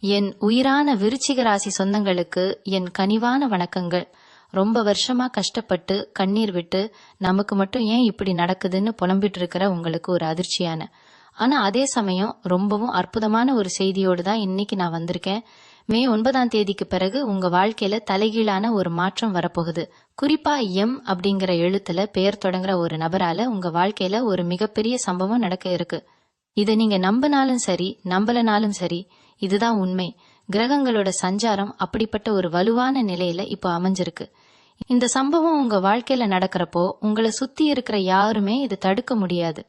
என் உயிரான விருச்சிக ராசி சொந்தங்களுக்கு என் கனிவான வணக்கங்கள். ரொம்ப வருஷமா கஷ்டப்பட்டு கண்ணீர் விட்டு நமக்கு மட்டும் ஏன் இப்படி நடக்குதுன்னு புலம்பிட்டு இருக்கிற உங்களுக்கு ஒரு அதிர்ச்சியான, ஆனா அதே சமயம் ரொம்பவும் அற்புதமான ஒரு செய்தியோடு தான் இன்னைக்கு நான் வந்திருக்கேன். மே 9ஆம் தேதிக்கு பிறகு உங்க வாழ்க்கையில தலைகீழான ஒரு மாற்றம் வரப்போகுது. குறிப்பா எம் அப்படிங்கிற எழுத்துல பெயர் தொடங்குற ஒரு நபரால உங்க வாழ்க்கையில ஒரு மிகப்பெரிய சம்பவம் நடக்க இருக்கு. இதை நீங்க நம்பினாலும் சரி நம்பலனாலும் சரி, இதுதான் உண்மை. கிரகங்களோட சஞ்சாரம் அப்படிப்பட்ட ஒரு வலுவான நிலையில இப்போ அமைஞ்சிருக்கு. இந்த சம்பவம் உங்க வாழ்க்கையில நடக்கிறப்போ உங்களை சுத்தி இருக்கிற யாருமே இது தடுக்க முடியாது.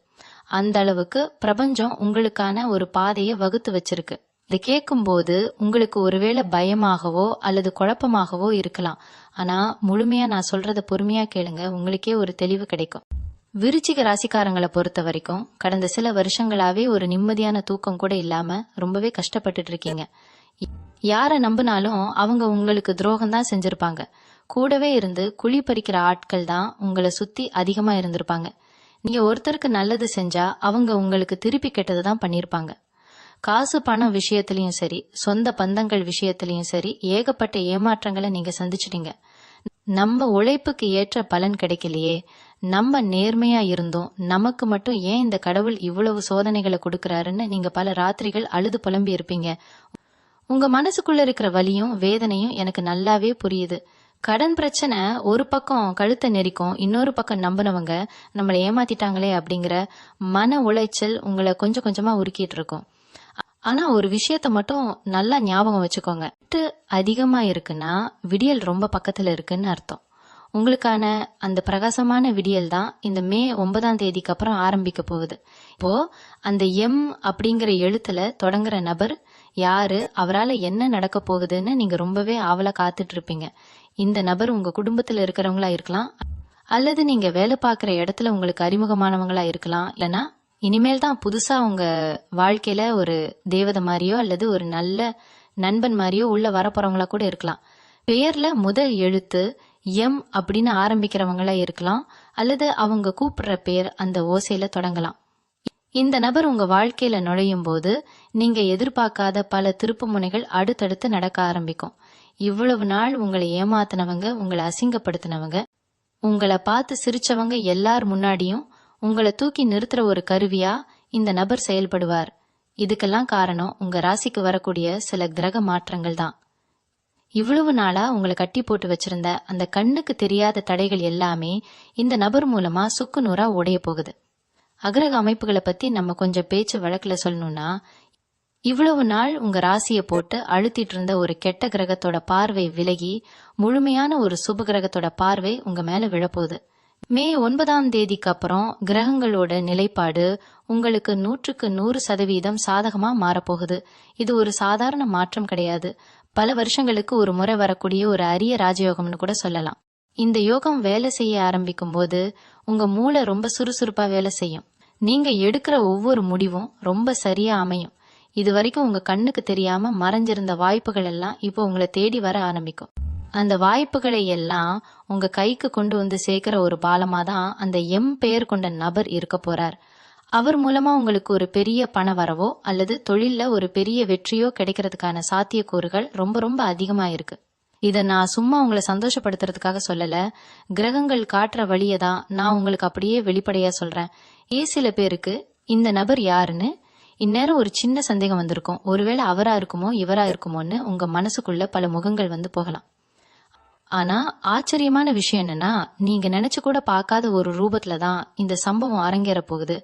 அந்த அளவுக்கு பிரபஞ்சம் உங்களுக்கான ஒரு பாதையை வகுத்து வச்சிருக்கு. இது கேட்கும் போது உங்களுக்கு ஒருவேளை பயமாகவோ அல்லது குழப்பமாகவோ இருக்கலாம். ஆனா முழுமையா நான் சொல்றத பொறுமையா கேளுங்க, உங்களுக்கே ஒரு தெளிவு கிடைக்கும். விருச்சிக ராசிக்காரங்களை பொறுத்த வரைக்கும் கடந்த சில வருஷங்களாவே ஒரு நிம்மதியான தூக்கம் கூட இல்லாம ரொம்பவே கஷ்டப்பட்டுட்டு இருக்கீங்க. யார நம்பினாலும் அவங்க உங்களுக்கு துரோகம் தான் செஞ்சிருப்பாங்க. கூடவே இருந்து குழி பறிக்கிற ஆட்கள் தான் உங்களை சுத்தி அதிகமா இருந்திருப்பாங்க. நீங்க ஒருத்தருக்கு நல்லது செஞ்சா அவங்க உங்களுக்கு திருப்பி கெட்டது தான் பண்ணிருப்பாங்க. காசு பணம் விஷயத்திலயும் சரி, சொந்த பந்தங்கள் விஷயத்திலயும் சரி, ஏகப்பட்ட ஏமாற்றங்களை நீங்க சந்திச்சிட்டீங்க. நம்ம உழைப்புக்கு ஏற்ற பலன் கிடைக்கலையே, நம்ம நேர்மையா இருந்தோம், நமக்கு மட்டும் ஏன் இந்த கடவுள் இவ்வளவு சோதனைகளை கொடுக்கறாருன்னு நீங்க பல ராத்திரிகள் அழுது புலம்பி இருப்பீங்க. உங்க மனசுக்குள்ள இருக்கிற வலியும் வேதனையும் எனக்கு நல்லாவே புரியுது. கடன் பிரச்சனை ஒரு பக்கம் கழுத்தை நெரிக்கும், இன்னொரு பக்கம் நம்பினவங்க நம்மளை ஏமாத்திட்டாங்களே அப்படிங்கிற மன உளைச்சல் உங்களை கொஞ்சம் கொஞ்சமா உருக்கிட்டு இருக்கும். ஆனா ஒரு விஷயத்த மட்டும் நல்லா ஞாபகம் வச்சுக்கோங்க. அதிகமா இருக்குன்னா விடியல் ரொம்ப பக்கத்துல இருக்குன்னு அர்த்தம். உங்களுக்கான அந்த பிரகாசமான விடியல் தான் இந்த மே 9ஆம் தேதிக்கு அப்புறம் ஆரம்பிக்க போகுது. இப்போ அந்த எம் அப்படிங்கிற எழுத்துல தொடங்குற நபர் யாரு, அவரால் என்ன நடக்க போகுதுன்னு நீங்க ரொம்பவே ஆவலா காத்துட்டு இருப்பீங்க. இந்த நபர் உங்க குடும்பத்துல இருக்கிறவங்களா இருக்கலாம், அல்லது நீங்க வேலை பார்க்குற இடத்துல உங்களுக்கு அறிமுகமானவங்களா இருக்கலாம், இல்லைன்னா இனிமேல் தான் புதுசா உங்க வாழ்க்கையில ஒரு தேவதை மாதிரியோ அல்லது ஒரு நல்ல நண்பன் மாதிரியோ உள்ள வரப்போறவங்களா கூட இருக்கலாம். பெயர்ல முதல் எழுத்து எம் அப்படின்னு ஆரம்பிக்கிறவங்களா இருக்கலாம், அல்லது அவங்க கூப்பிடுற பேர் அந்த ஓசையில தொடங்கலாம். இந்த நபர் உங்க வாழ்க்கையில நுழையும் போது நீங்க எதிர்பார்க்காத பல திருப்பு முனைகள் அடுத்தடுத்து நடக்க ஆரம்பிக்கும். இவ்வளவு நாள் உங்களை ஏமாத்தினவங்க, உங்களை அசிங்கப்படுத்தினவங்க, உங்களை பார்த்து சிரிச்சவங்க எல்லார் முன்னாடியும் உங்களை தூக்கி நிறுத்துற ஒரு கருவியா இந்த நபர் செயல்படுவார். இதுக்கெல்லாம் காரணம் உங்க ராசிக்கு வரக்கூடிய சில கிரக மாற்றங்கள் தான். இவ்வளவு நாளா உங்களை கட்டி போட்டு வச்சிருந்த அந்த கண்ணுக்கு தெரியாத தடைகள் எல்லாமே இந்த நபர் மூலமா சுக்கு நூறா உடைய போகுது. அகிரக அமைப்புகளை பத்தி நம்ம கொஞ்சம் பேச்சு வழக்குல சொல்லணும்னா, இவ்வளவு நாள் உங்க ராசியை போட்டு அழுத்திட்டு இருந்த ஒரு கெட்ட கிரகத்தோட பார்வை விலகி முழுமையான ஒரு சுப கிரகத்தோட பார்வை உங்க மேல விழப்போகுது. மே 9ஆம் தேதிக்கு அப்புறம் கிரகங்களோட நிலைப்பாடு உங்களுக்கு 100க்கு 100% சாதகமா மாறப்போகுது. இது ஒரு சாதாரண மாற்றம் கிடையாது. பல வருஷங்களுக்கு ஒரு முறை வரக்கூடிய ஒரு அரிய ராஜயோகம்னு கூட சொல்லலாம். இந்த யோகம் வேலை செய்ய ஆரம்பிக்கும் போது உங்க மூளை ரொம்ப சுறுசுறுப்பா வேலை செய்யும். நீங்க எடுக்கிற ஒவ்வொரு முடிவும் ரொம்ப சரியா அமையும். இது வரைக்கும் உங்க கண்ணுக்கு தெரியாம மறைஞ்சிருந்த வாய்ப்புகள் எல்லாம் இப்போ உங்களை தேடி வர ஆரம்பிக்கும். அந்த வாய்ப்புகளை எல்லாம் உங்க கைக்கு கொண்டு வந்து சேர்க்கிற ஒரு பாலமா தான் அந்த எம் பெயர் கொண்ட நபர் இருக்க போறார். அவர் மூலமா உங்களுக்கு ஒரு பெரிய பண வரவோ அல்லது தொழில்ல ஒரு பெரிய வெற்றியோ கிடைக்கிறதுக்கான சாத்தியக்கூறுகள் ரொம்ப ரொம்ப அதிகமா இருக்கு. இத நான் சும்மா உங்களை சந்தோஷப்படுத்துறதுக்காக சொல்லல. கிரகங்கள் காட்டுற வழியை தான் நான் உங்களுக்கு அப்படியே வெளிப்படையா சொல்றேன். சில பேருக்கு இந்த நபர் யாருன்னு இந்நேரம் ஒரு சின்ன சந்தேகம் வந்திருக்கும். ஒருவேளை அவரா இருக்குமோ இவரா இருக்குமோன்னு உங்க மனசுக்குள்ள பல முகங்கள் வந்து போகலாம். ஆனா ஆச்சரியமான விஷயம் என்னன்னா, நீங்க நினைச்சு கூட பார்க்காத ஒரு ரூபத்துல தான் இந்த சம்பவம் அரங்கேற போகுது.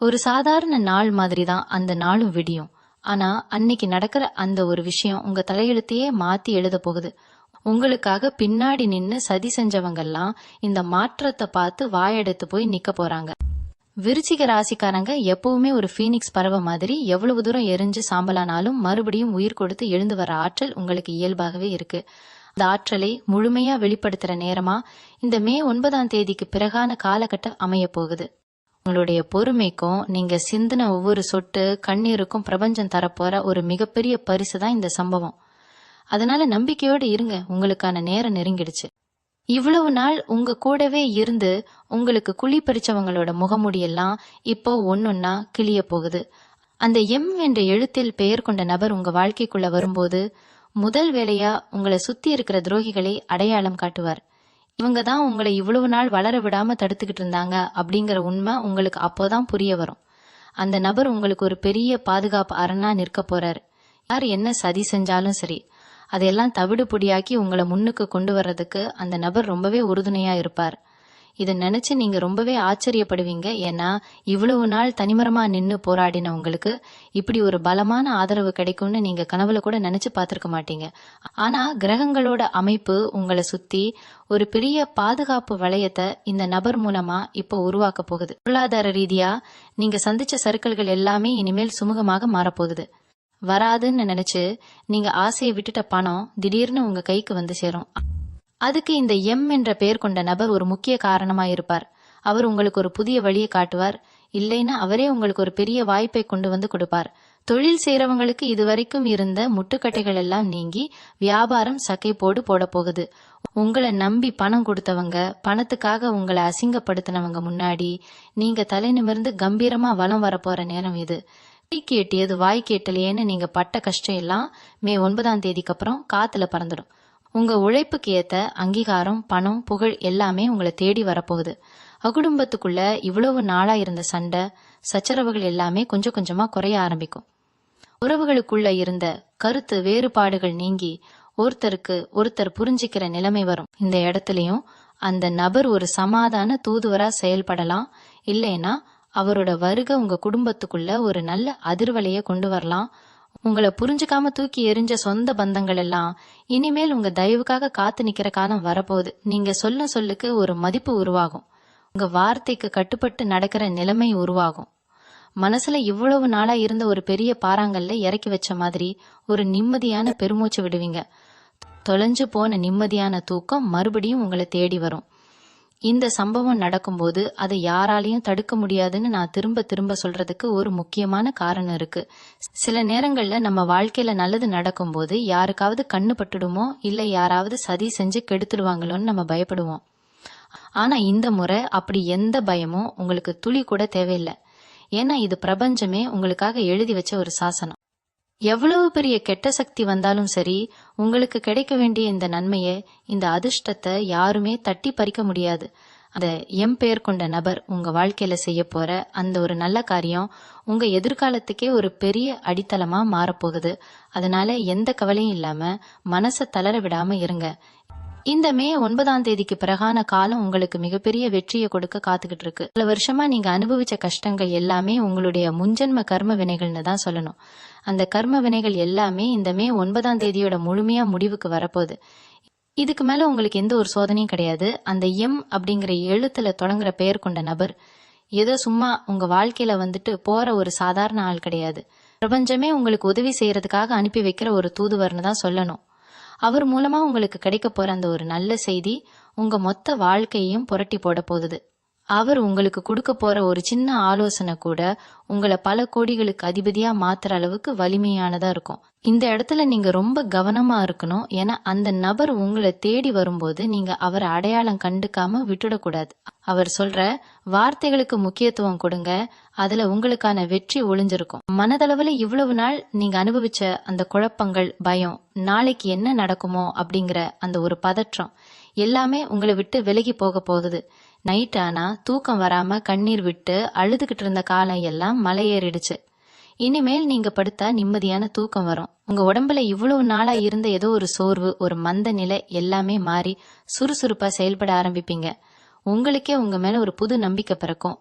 ஒரு சாதாரண நாள் மாதிரி தான் அந்த நாளும் விடியும். ஆனா அன்னைக்கு நடக்கிற அந்த ஒரு விஷயம் உங்க தலையெழுத்தையே மாத்தி எழுத போகுது. உங்களுக்காக பின்னாடி நின்னு சதி செஞ்சவங்கெல்லாம் இந்த மாற்றத்தை பார்த்து வாயெடுத்து போய் நிக்க போறாங்க. விருச்சிக ராசிக்காரங்க எப்பவுமே ஒரு பீனிக்ஸ் பறவை மாதிரி எவ்வளவு தூரம் எரிஞ்சு சாம்பலானாலும் மறுபடியும் உயிர் கொடுத்து எழுந்து வர ஆற்றல் உங்களுக்கு இயல்பாகவே இருக்கு. அந்த ஆற்றலை முழுமையா வெளிப்படுத்துற நேரமா இந்த மே 9ஆம் தேதிக்கு பிறகான காலகட்டம் அமைய போகுது. உங்களுடைய பொறுமைக்கும் நீங்க சிந்தின ஒவ்வொரு சொட்டு கண்ணீருக்கும் பிரபஞ்சம் தரப்போற ஒரு மிகப்பெரிய பரிசு தான் இந்த சம்பவம். அதனால நம்பிக்கையோடு இருங்க, உங்களுக்கான நேரம் நெருங்கிடுச்சு. இவ்வளவு நாள் உங்க கூடவே இருந்து உங்களுக்கு குழி பறிச்சவங்களோட முகமுடியெல்லாம் இப்போ ஒன்னொன்னா கிளிய போகுது. அந்த எம் என்ற எழுத்தில் பெயர் கொண்ட நபர் உங்க வாழ்க்கைக்குள்ள வரும்போது முதல் வேலையா உங்களை சுத்தி இருக்கிற துரோகிகளை அடையாளம் காட்டுவார். இவங்க தான் உங்களை இவ்வளவு நாள் வளர விடாம தடுத்துக்கிட்டு இருந்தாங்க அப்படிங்கிற உண்மை உங்களுக்கு அப்போதான் புரிய வரும். அந்த நபர் உங்களுக்கு ஒரு பெரிய பாதுகாப்பு அரணா நிற்க போறாரு. யார் என்ன சதி செஞ்சாலும் சரி, அதையெல்லாம் தவிடு பொடியாக்கி உங்களை முன்னுக்கு கொண்டு வர்றதுக்கு அந்த நபர் ரொம்பவே உறுதுணையா இருப்பார். இதை நினைச்சு நீங்க ரொம்பவே ஆச்சரியப்படுவீங்க. ஏன்னா இவ்வளவு நாள் தனிமரமா நின்னு போராடின உங்களுக்கு இப்படி ஒரு பலமான ஆதரவு கிடைக்கும்னு நீங்க கனவுல கூட நினைச்சு பார்த்திருக்க மாட்டீங்க. ஆனா கிரகங்களோட அமைப்பு உங்களை சுத்தி ஒரு பெரிய பாதுகாப்பு வளையத்தை இந்த நபர் மூலமா இப்போ உருவாக்க போகுது. பொருளாதார ரீதியா நீங்க சந்திச்ச சறுக்கல்கள் எல்லாமே இனிமேல் சுமூகமாக மாறப்போகுது. வராதுன்னு நினைச்சு நீங்க ஆசையை விட்டுட்ட பணம் திடீர்னு உங்க கைக்கு வந்து சேரும். அதுக்கு இந்த எம் என்ற பெயர் கொண்ட நபர் ஒரு முக்கிய காரணமா இருப்பார். அவர் உங்களுக்கு ஒரு புதிய வழியை காட்டுவார். இல்லைன்னா அவரே உங்களுக்கு ஒரு பெரிய வாய்ப்பை கொண்டு வந்து கொடுப்பார். தொழில் செய்யறவங்களுக்கு இதுவரைக்கும் இருந்த முட்டுக்கட்டைகள் எல்லாம் நீங்கி வியாபாரம் சக்கை போட போகுது. உங்களை நம்பி பணம் கொடுத்தவங்க, பணத்துக்காக உங்களை அசிங்கப்படுத்தினவங்க முன்னாடி நீங்க தலை நிமிர்ந்து கம்பீரமா வலம் வரப்போற நேரம் இது. கைக்கு எட்டியது வாய் கேட்டலையேன்னு நீங்க பட்ட கஷ்டம் எல்லாம் மே 9ஆம் தேதிக்கு அப்புறம் காத்துல பறந்துடும். உங்க உழைப்புக்கு ஏத்த அங்கீகாரம், பணம், புகழ் எல்லாமே உங்களை தேடி வரப்போகுது. அகுடும்பத்துக்குள்ள இவ்வளவு நாளா இருந்த சண்டை சச்சரவுகள் எல்லாமே கொஞ்சம் கொஞ்சமா குறைய ஆரம்பிக்கும். உறவுகளுக்குள்ள இருந்த கருத்து வேறுபாடுகள் நீங்கி ஒருத்தருக்கு ஒருத்தர் புரிஞ்சிக்கிற நிலைமை வரும். இந்த இடத்துலயும் அந்த நபர் ஒரு சமாதான தூதுவரா செயல்படலாம். இல்லைன்னா அவரோட வருகை உங்க குடும்பத்துக்குள்ள ஒரு நல்ல அதிர்வலைய கொண்டு வரலாம். உங்களை புரிஞ்சுக்காம தூக்கி எரிஞ்ச சொந்த பந்தங்கள் எல்லாம் இனிமேல் உங்க தயவுக்காக காத்து நிக்கிற காலம் வரப்போகுது. நீங்க சொல்லுக்கு ஒரு மதிப்பு உருவாகும். உங்க வார்த்தைக்கு கட்டுப்பட்டு நடக்கிற நிலைமை உருவாகும். மனசுல இவ்வளவு நாளா இருந்த ஒரு பெரிய பாறாங்கல்ல இறக்கி வச்ச மாதிரி ஒரு நிம்மதியான பெருமூச்சு விடுவீங்க. தொலைஞ்சு போன நிம்மதியான தூக்கம் மறுபடியும் உங்களை தேடி வரும். இந்த சம்பவம் நடக்கும்போது அதை யாராலையும் தடுக்க முடியாதுன்னு நான் திரும்ப திரும்ப சொல்றதுக்கு ஒரு முக்கியமான காரணம் இருக்கு. சில நேரங்கள்ல நம்ம வாழ்க்கையில நல்லது நடக்கும்போது யாருக்காவது கண்ணு பட்டுடுமோ இல்ல யாராவது சதி செஞ்சு கெடுத்துடுவாங்களோன்னு நம்ம பயப்படுவோம். ஆனா இந்த முறை அப்படி எந்த பயமும் உங்களுக்கு துளி கூட தேவையில்லை. ஏன்னா இது பிரபஞ்சமே உங்களுக்காக எழுதி வச்ச ஒரு சாசனம். எவ்வளவு பெரிய கெட்ட சக்தி வந்தாலும் சரி, உங்களுக்கு கிடைக்க வேண்டிய இந்த நன்மையை, இந்த அதிர்ஷ்டத்தை யாருமே தட்டி பறிக்க முடியாது. அந்த எம் பெயர் கொண்ட நபர் உங்க வாழ்க்கையில செய்ய போற அந்த ஒரு நல்ல காரியம் உங்க எதிர்காலத்துக்கே ஒரு பெரிய அடித்தளமா மாறப்போகுது. அதனால எந்த கவலையும் இல்லாம மனசை தளர விடாம இருங்க. இந்த மே 9ஆம் தேதிக்கு பிறகான காலம் உங்களுக்கு மிகப்பெரிய வெற்றியை கொடுக்க காத்துக்கிட்டு இருக்கு. பல வருஷமா நீங்க அனுபவிச்ச கஷ்டங்கள் எல்லாமே உங்களுடைய முன்ஜென்ம கர்ம வினைகள்னு தான் சொல்லணும். அந்த கர்ம வினைகள் எல்லாமே இந்த மே 9ஆம் தேதியோட முழுமையா முடிவுக்கு வரப்போகுது. இதுக்கு மேல உங்களுக்கு எந்த ஒரு சோதனையும் கிடையாது. அந்த எம் அப்படிங்கிற எழுத்துல தொடங்குற பெயர் கொண்ட நபர் ஏதோ சும்மா உங்க வாழ்க்கையில வந்துட்டு போற ஒரு சாதாரண ஆள் கிடையாது. பிரபஞ்சமே உங்களுக்கு உதவி செய்யறதுக்காக அனுப்பி வைக்கிற ஒரு தூதுவர்னு தான் சொல்லணும். அவர் மூலமா உங்களுக்கு கிடைக்க போற அந்த ஒரு நல்ல செய்தி உங்க மொத்த வாழ்க்கையையும் புரட்டி போட போகுது. அவர் உங்களுக்கு கொடுக்க போற ஒரு சின்ன ஆலோசனை கூட உங்களை பல கோடிகளுக்கு அதிபதியா மாத்துற அளவுக்கு வலிமையானதா இருக்கும். இந்த இடத்துல நீங்க ரொம்ப கவனமா இருக்கணும். ஏன்னா அந்த நபர் உங்களை தேடி வரும்போது நீங்க அவரை அடையாளம் கண்டுக்காம விட்டுடக்கூடாது. அவர் சொல்ற வார்த்தைகளுக்கு முக்கியத்துவம் கொடுங்க. அதுல உங்களுக்கான வெற்றி ஒளிஞ்சிருக்கும். மனதளவுல இவ்வளவு நாள் நீங்க அனுபவிச்ச அந்த குழப்பங்கள், பயம், நாளைக்கு என்ன நடக்குமோ அப்படிங்கிற அந்த ஒரு பதற்றம் எல்லாமே உங்களை விட்டு விலகி போக போகுது. நைட் ஆனா தூக்கம் வராம கண்ணீர் விட்டு அழுதுகிட்டு இருந்த காலம் எல்லாம் மலையேறிடுச்சு. இனிமேல் நீங்க படுத்தா நிம்மதியான தூக்கம் வரும். உங்க உடம்புல இவ்வளவு நாளா இருந்த ஏதோ ஒரு சோர்வு, ஒரு மந்த நிலை எல்லாமே மாறி சுறுசுறுப்பா செயல்பட ஆரம்பிப்பீங்க. உங்களுக்கே உங்க மேல ஒரு புது நம்பிக்கை பிறக்கும்.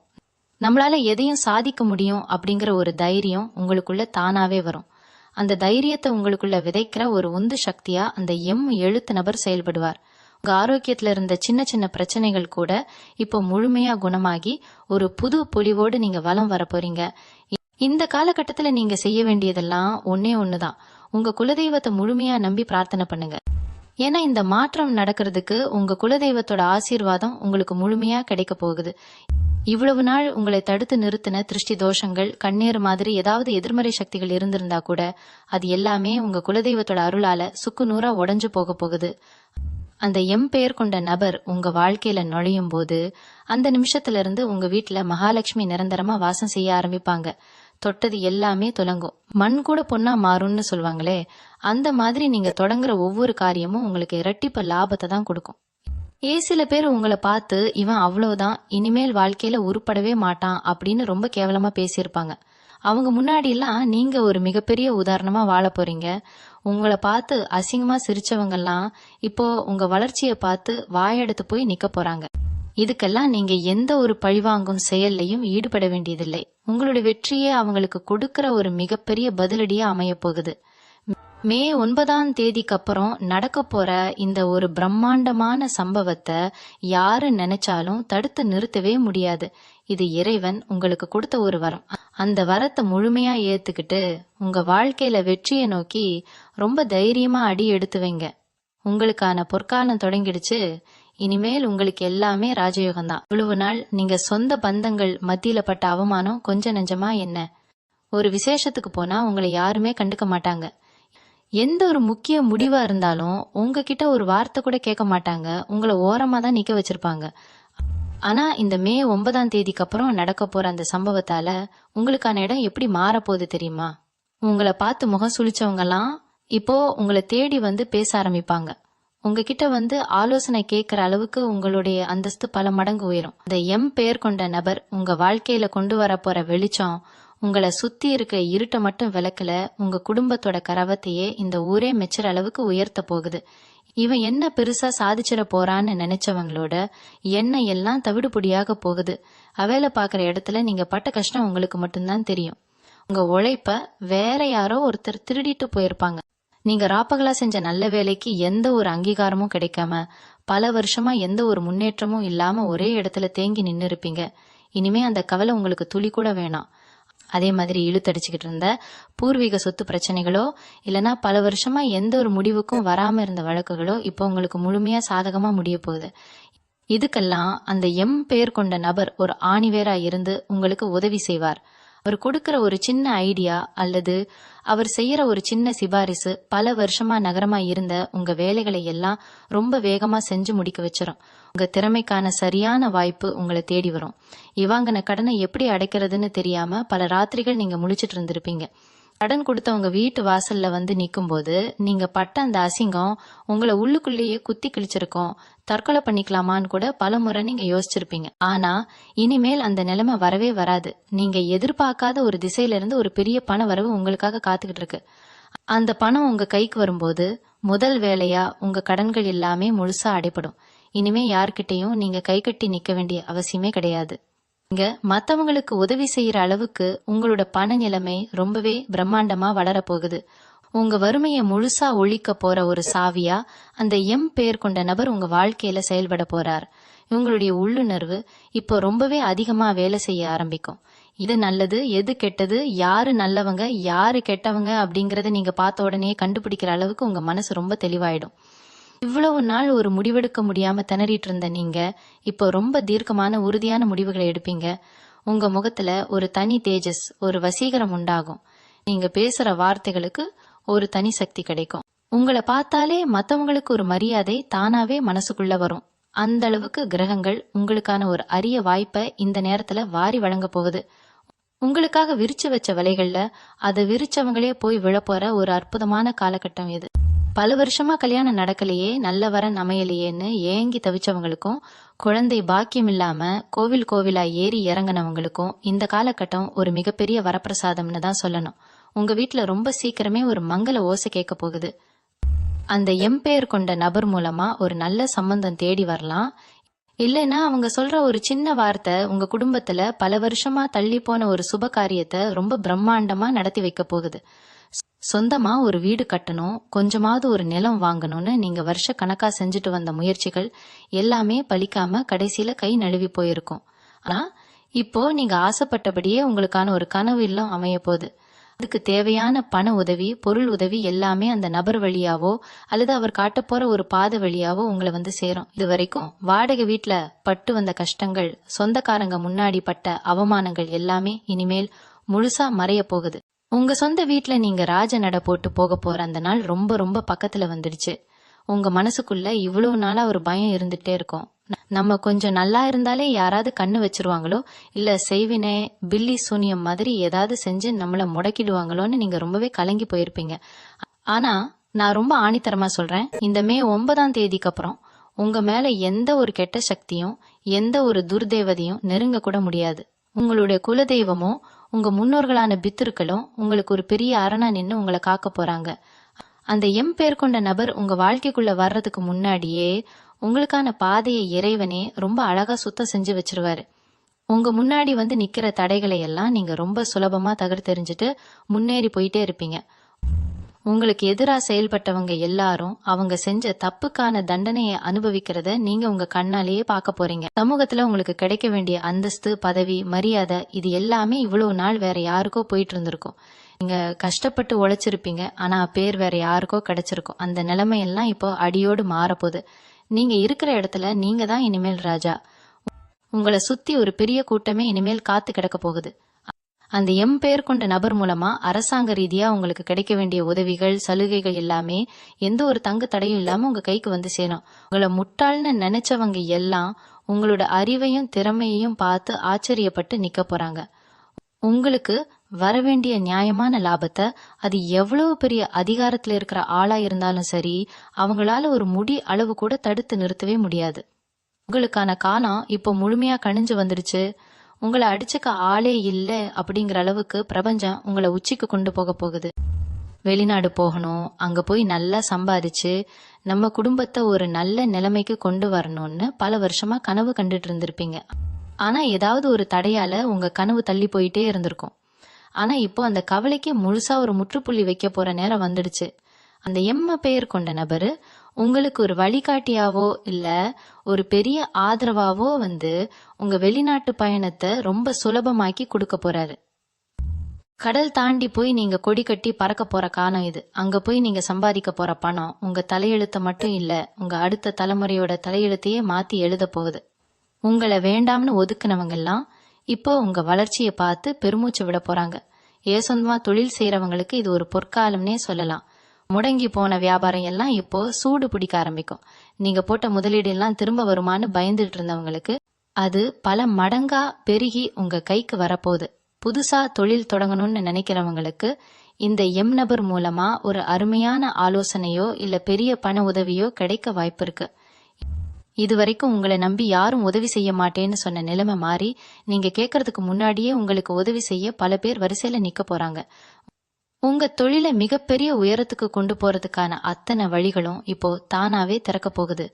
நம்மளால எதையும் சாதிக்க முடியும் அப்படிங்கிற ஒரு தைரியம் உங்களுக்குள்ள தானாவே வரும். அந்த தைரியத்தை உங்களுக்குள்ள விதைக்கிற ஒரு உந்து சக்தியா அந்த எம் எழுத்து நபர் செயல்படுவார். உங்க ஆரோக்கியத்துல இருந்த சின்ன சின்ன பிரச்சனைகள் கூட இப்போ முழுமையா குணமாகி ஒரு புது பொலிவோடு நீங்க வலம் வர போறீங்க. இந்த காலகட்டத்துல நீங்க செய்ய வேண்டியதெல்லாம் ஒன்னே ஒண்ணுதான். உங்க குலதெய்வத்தை முழுமையா நம்பி பிரார்த்தனை பண்ணுங்க. ஏன்னா இந்த மாற்றம் நடக்கிறதுக்கு உங்க குலதெய்வத்தோட ஆசீர்வாதம் உங்களுக்கு முழுமையா கிடைக்க போகுது. இவ்வளவு நாள் உங்களை தடுத்து நிறுத்தின திருஷ்டி தோஷங்கள், கண்ணீர் மாதிரி ஏதாவது எதிர்மறை சக்திகள் இருந்திருந்தா கூட அது எல்லாமே உங்க குலதெய்வத்தோட அருளால சுக்கு நூறா உடைஞ்சு போக போகுது. அந்த எம் பெயர் கொண்ட நபர் உங்க வாழ்க்கையில நுழையும் போது அந்த நிமிஷத்துல இருந்து உங்க வீட்டுல மகாலட்சுமி நிரந்தரமா வாசம் செய்ய ஆரம்பிப்பாங்க. தொட்டது எல்லாமே துலங்கும். மண் கூட பொண்ணா மாறும்னு சொல்லுவாங்களே, அந்த மாதிரி நீங்க தொடங்குற ஒவ்வொரு காரியமும் உங்களுக்கு இரட்டிப்பு லாபத்தை தான் கொடுக்கும். சில பேர் உங்களை பார்த்து இவன் அவ்வளவுதான், இனிமேல் வாழ்க்கையில உருப்படவே மாட்டான் அப்படின்னு ரொம்ப கேவலமா பேசியிருப்பாங்க. அவங்க முன்னாடி எல்லாம் நீங்க ஒரு மிகப்பெரிய உதாரணமா வாழ போறீங்க. உங்களை பார்த்து அசிங்கமா சிரிச்சவங்கெல்லாம் இப்போ உங்க வளர்ச்சியை பார்த்து வாயெடுத்து போய் நிக்க போறாங்க. இதுக்கெல்லாம் நீங்க எந்த ஒரு பழிவாங்கும் செயல்லையும் ஈடுபட வேண்டியதில்லை. உங்களுடைய வெற்றியே அவங்களுக்கு கொடுக்கிற ஒரு மிகப்பெரிய பதிலடியா அமைய போகுது. மே 9ஆம் தேதிக்கு அப்புறம் நடக்க போற இந்த ஒரு பிரம்மாண்டமான சம்பவத்தை யாரு நினைச்சாலும் தடுத்து நிறுத்தவே முடியாது. இது இறைவன் உங்களுக்கு கொடுத்த ஒரு வரம். அந்த வரத்தை முழுமையா ஏத்துக்கிட்டு உங்க வாழ்க்கையில வெற்றியை நோக்கி ரொம்ப தைரியமா அடி எடுத்து வைங்க. உங்களுக்கான பொற்காலம் தொடங்கிடுச்சு. இனிமேல் உங்களுக்கு எல்லாமே ராஜயோகம் தான். இவ்வளவு நாள் நீங்க சொந்த பந்தங்கள் மத்தியில பட்ட அவமானம் கொஞ்ச நெஞ்சமா என்ன? ஒரு விசேஷத்துக்கு போனா உங்களை யாருமே கண்டுக்க மாட்டாங்க. எந்த ஒரு முக்கிய முடிவா இருந்தாலும் உங்ககிட்ட ஒரு வார்த்தை கூட கேட்க மாட்டாங்க. உங்களை ஓரமா தான் நிக்க வச்சிருப்பாங்க. ஆனா இந்த மே 9ஆம் தேதிக்கு அப்புறம் நடக்க போற அந்த சம்பவத்தால உங்களுக்கான இடம் எப்படி மாறப்போகுது தெரியுமா? உங்களை பார்த்து முகம் சுளிச்சவங்க எல்லாம் இப்போ உங்களை தேடி வந்து பேச ஆரம்பிப்பாங்க. உங்ககிட்ட வந்து ஆலோசனை கேட்கிற அளவுக்கு உங்களுடைய அந்தஸ்து பல மடங்கு உயரும். இந்த பெயர் கொண்ட நபர் உங்க வாழ்க்கையில கொண்டு வர போற வெளிச்சம் உங்களை சுத்தி இருக்க இருட்டை மட்டும் விளக்கல, உங்க குடும்பத்தோட கரவத்தையே இந்த ஊரே மெச்சுற அளவுக்கு உயர்த்த போகுது. இவன் என்ன பெருசா சாதிச்சிட போறான்னு நினைச்சவங்களோட எண்ணெய் எல்லாம் தவிடுபொடியாக போகுது. வேலை பாக்குற இடத்துல நீங்க பட்ட கஷ்டம் உங்களுக்கு மட்டும்தான் தெரியும். உங்க உழைப்ப வேற யாரோ ஒருத்தர் திருடிட்டு போயிருப்பாங்க. நீங்க ராப்பகலா செஞ்ச நல்ல வேலைக்கு எந்த ஒரு அங்கீகாரமும் கிடைக்காம பல வருஷமா எந்த ஒரு முன்னேற்றமும் இல்லாம ஒரே இடத்துல தேங்கி நின்னு இருப்பீங்க. இனிமே அந்த கவலை உங்களுக்கு துளி கூட வேணாம். அதே மாதிரி இழுத்தடிச்சுக்கிட்டு இருந்த பூர்வீக சொத்து பிரச்சனைகளோ இல்லைன்னா பல வருஷமா எந்த ஒரு முடிவுக்கும் வராம இருந்த வழக்குகளோ இப்போ உங்களுக்கு முழுமையா சாதகமா முடிய போகுது. இதுக்கெல்லாம் அந்த பெயர் கொண்ட நபர் ஒரு ஆணிவேரா இருந்து உங்களுக்கு உதவி செய்வார். அவர் கொடுக்கிற ஒரு சின்ன ஐடியா அல்லது அவர் செய்யற ஒரு சின்ன சிபாரிசு பல வருஷமா நகரமா இருந்த உங்க வேலைகளை எல்லாம் ரொம்ப வேகமா செஞ்சு முடிக்க வச்சிரும். உங்க திறமைக்கான சரியான வாய்ப்பு உங்களை தேடி வரும். இவாங்கின கடனை எப்படி அடைக்கிறதுன்னு தெரியாம பல ராத்திரிகள் நீங்க முழிச்சிட்டு இருந்திருப்பீங்க. கடன் கொடுத்தவங்க வீட்டு வாசல்ல வந்து நிக்கும் போது நீங்க பட்ட அந்த அசிங்கம் உங்களை உள்ளுக்குள்ளேயே குத்தி கிழிச்சிருக்கோம். தற்கொலை பண்ணிக்கலாமான்னு கூட பல முறை நீங்க யோசிச்சிருப்பீங்க. ஆனா இனிமேல் அந்த நிலைமை வரவே வராது. நீங்க எதிர்பார்க்காத ஒரு திசையில இருந்து ஒரு பெரிய பண வரவு உங்களுக்காக காத்துக்கிட்டு இருக்கு. அந்த பணம் உங்க கைக்கு வரும்போது முதல் வேலையா உங்க கடன்கள் எல்லாமே முழுசா அடைப்படும். இனிமே யார்கிட்டையும் நீங்க கை கட்டி நிக்க வேண்டிய அவசியமே கிடையாது. இங்க மத்தவங்களுக்கு உதவி செய்யற அளவுக்கு உங்களோட பண நிலைமை ரொம்பவே பிரம்மாண்டமா வளர போகுது. உங்க வறுமையை முழுசா ஒழிக்க போற ஒரு சாவியா அந்த பெயர் கொண்ட நபர் உங்க வாழ்க்கையில செயல்பட போறார். இவங்களுடைய உள்ளுணர்வு இப்போ ரொம்பவே அதிகமா வேலை செய்ய ஆரம்பிக்கும். இது நல்லது, எது கெட்டது, யாரு நல்லவங்க யாரு கெட்டவங்க அப்படிங்கறத நீங்க பார்த்த உடனே கண்டுபிடிக்கிற அளவுக்கு உங்க மனசு ரொம்ப தெளிவாயிடும். இவ்வளவு நாள் ஒரு முடிவெடுக்க முடியாம திணறிட்டு இருந்த நீங்க இப்போ ரொம்ப தீர்க்கமான உறுதியான முடிவுகளை எடுப்பீங்க. உங்க முகத்துல ஒரு தனி தேஜஸ், ஒரு வசீகரம் உண்டாகும். நீங்க பேசுற வார்த்தைகளுக்கு ஒரு தனி சக்தி கிடைக்கும். உங்களை பார்த்தாலே மத்தவங்களுக்கு ஒரு மரியாதை தானாவே மனசுக்குள்ள வரும். அந்த அளவுக்கு கிரகங்கள் உங்களுக்கான ஒரு அரிய வாய்ப்பை இந்த நேரத்துல வாரி வழங்க போகுது. உங்களுக்காக விரிச்சு வச்ச வலைகள்ல அதை விரிச்சவங்களே போய் விழப்போற ஒரு அற்புதமான காலகட்டம் இது. பல வருஷமா கல்யாணம் நடக்கலையே, நல்ல வரன் அமையலையேன்னு ஏங்கி தவிச்சவங்களுக்கும் குழந்தை பாக்கியம் இல்லாம கோவிலா ஏறி இறங்கினவங்களுக்கும் இந்த காலகட்டம் ஒரு மிகப்பெரிய வரப்பிரசாதம்னு தான் சொல்லணும். உங்க வீட்டுல ரொம்ப சீக்கிரமே ஒரு மங்கள ஓசை கேட்க போகுது. அந்த பெயர் கொண்ட நபர் மூலமா ஒரு நல்ல சம்பந்தம் தேடி வரலாம். இல்லைன்னா அவங்க சொல்ற ஒரு சின்ன வார்த்தை உங்க குடும்பத்துல பல வருஷமா தள்ளி போன ஒரு சுப காரியத்தை ரொம்ப பிரம்மாண்டமா நடத்தி வைக்க போகுது. சொந்தமா ஒரு வீடு கட்டணும், கொஞ்சமாவது ஒரு நிலம் வாங்கணும்னு நீங்க வருஷ கணக்கா செஞ்சுட்டு வந்த முயற்சிகள் எல்லாமே பலிக்காம கடைசியில கை நழுவி போயிருக்கும். ஆனா இப்போ நீங்க ஆசைப்பட்டபடியே உங்களுக்கான ஒரு கனவு இல்லம் அமைய போகுது. அதுக்கு தேவையான பண உதவி, பொருள் உதவி எல்லாமே அந்த நபர் வழியாவோ அல்லது அவர் காட்ட போற ஒரு பாதை வழியாவோ உங்களை வந்து சேரும். இது வரைக்கும் வாடகை வீட்டுல பட்டு வந்த கஷ்டங்கள், சொந்தக்காரங்க முன்னாடி பட்ட அவமானங்கள் எல்லாமே இனிமேல் முழுசா மறைய போகுது. உங்க சொந்த வீட்டுல நீங்க ராஜ நட போட்டு போக போற அந்த நாள் ரொம்ப ரொம்ப பக்கத்துல வந்துடுச்சு. உங்க மனசுக்குள்ள இவ்வளவு நாளா ஒரு பயம் இருந்துட்டே இருக்கும். நம்ம கொஞ்சம் நல்லா இருந்தாலே யாராவது கண்ணு வச்சிருவாங்களோ இல்ல செய்வினை பில்லி சூனியம் மாதிரி ஏதாவது செஞ்சு நம்மள முடக்கிடுவாங்களோன்னு நீங்க ரொம்பவே கலங்கி போயிருப்பீங்க. ஆனா நான் ரொம்ப ஆணித்தரமா சொல்றேன், இந்த மே 9ஆம் தேதிக்கு அப்புறம் உங்க மேல எந்த ஒரு கெட்ட சக்தியும் எந்த ஒரு துர்தேவதையும் நெருங்க கூட முடியாது. உங்களுடைய குலதெய்வமும் உங்க முன்னோர்களான பித்திருக்களும் உங்களுக்கு ஒரு பெரிய அரணா நின்னு உங்களை காக்க போறாங்க. அந்த பேர் கொண்ட நபர் உங்க வாழ்க்கைக்குள்ள வர்றதுக்கு முன்னாடியே உங்களுக்கான பாதையை இறைவனே ரொம்ப அழகா சுத்தம் செஞ்சு வச்சிருவாரு. உங்க முன்னாடி வந்து நிக்கிற தடைகளை எல்லாம் நீங்க ரொம்ப சுலபமா தகர்த்தெறிஞ்சிட்டு முன்னேறி போயிட்டே இருப்பீங்க. உங்களுக்கு எதிராக செயல்பட்டவங்க எல்லாரும் அவங்க செஞ்ச தப்புக்கான தண்டனையை அனுபவிக்கிறத நீங்க உங்க கண்ணாலேயே பார்க்க போறீங்க. சமூகத்துல உங்களுக்கு கிடைக்க வேண்டிய அந்தஸ்து, பதவி, மரியாதை இது எல்லாமே இவ்வளவு நாள் வேற யாருக்கோ போயிட்டு இருந்திருக்கும். நீங்க கஷ்டப்பட்டு உழைச்சிருப்பீங்க, ஆனா பேர் வேற யாருக்கோ கிடைச்சிருக்கும். அந்த நிலைமையெல்லாம் இப்போ அடியோடு மாறப்போகுது. நீங்க இருக்கிற இடத்துல நீங்க தான் இனிமேல் ராஜா. உங்களை சுத்தி ஒரு பெரிய கூட்டமே இனிமேல் காத்து கிடக்க போகுது. அந்த பேர் கொண்ட நபர் மூலமா அரசாங்க ரீதியா உங்களுக்கு கிடைக்க வேண்டிய உதவிகள், சலுகைகள் எல்லாமே எந்த ஒரு தங்கு தடையும் இல்லாம உங்க கைக்கு வந்து சேரும். உங்களை முட்டாள்னு நினைச்சவங்க எல்லாம் உங்களோட அறிவையும் திறமையையும் பார்த்து ஆச்சரியப்பட்டு நிக்க போறாங்க. உங்களுக்கு வரவேண்டிய நியாயமான லாபத்தை அது எவ்வளவு பெரிய அதிகாரத்துல இருக்கிற ஆளா இருந்தாலும் சரி அவங்களால ஒரு முடி அளவு கூட தடுத்து நிறுத்தவே முடியாது. உங்களுக்கான காலம் இப்போ முழுமையா கணிஞ்சு வந்துடுச்சு. உங்களை அடிச்சுக்க ஆளே இல்லை அப்படிங்கிற அளவுக்கு பிரபஞ்சம் உங்களை உச்சிக்கு கொண்டு போக போகுது. வெளிநாடு போகணும், அங்க போய் நல்லா சம்பாதிச்சு நம்ம குடும்பத்தை ஒரு நல்ல நிலைமைக்கு கொண்டு வரணும்னு பல வருஷமா கனவு கண்டுட்டு இருந்திருப்பீங்க. ஆனா ஏதாவது ஒரு தடையால உங்க கனவு தள்ளி போயிட்டே இருந்திருக்கும். ஆனா இப்போ அந்த கவலைக்கு முழுசா ஒரு முற்றுப்புள்ளி வைக்க போற நேரம் வந்துடுச்சு. அந்த பெயர் கொண்ட நபரு உங்களுக்கு ஒரு வழிகாட்டியாவோ இல்ல ஒரு பெரிய ஆதரவாவோ வந்து உங்க வெளிநாட்டு பயணத்தை ரொம்ப சுலபமாக்கி கொடுக்க போறாரு. கடல் தாண்டி போய் நீங்க கொடி கட்டி பறக்க போற காலம் இது. அங்க போய் நீங்க சம்பாதிக்க போற பணம் உங்க தலையெழுத்த மட்டும் இல்ல, உங்க அடுத்த தலைமுறையோட தலையெழுத்தையே மாத்தி எழுத போகுது. உங்களை வேண்டாம்னு ஒதுக்குனவங்க எல்லாம் இப்போ உங்க வளர்ச்சியை பார்த்து பெருமூச்சு விட போறாங்க. சொந்தமா தொழில் செய்யறவங்களுக்கு இது ஒரு பொற்காலம்னே சொல்லலாம். முடங்கி போன வியாபாரம் எல்லாம் இப்போ சூடு பிடிக்க ஆரம்பிக்கும். நீங்க போட்ட முதலீடு எல்லாம் திரும்ப வருமானு பயந்துட்டு இருந்தவங்களுக்கு அது பல மடங்கா பெருகி உங்க கைக்கு வரப்போகுது. புதுசா தொழில் தொடங்கணும்னு நினைக்கிறவங்களுக்கு இந்த நபர் மூலமா ஒரு அருமையான ஆலோசனையோ இல்ல பெரிய பண உதவியோ கிடைக்க வாய்ப்பு இருக்கு. இதுவரைக்கும் உங்களை நம்பி யாரும் உதவி செய்ய மாட்டேன்னு சொன்ன நிலைமை மாறி நீங்க கேட்கறதுக்கு முன்னாடியே உங்களுக்கு உதவி செய்ய பல பேர் வரிசையில நிக்க போறாங்க. உங்க தொழிலை மிகப்பெரிய உயரத்துக்கு கொண்டு போறதுக்கான அத்தனை வழிகளும் இப்போ தானாவே திறக்க போகுது.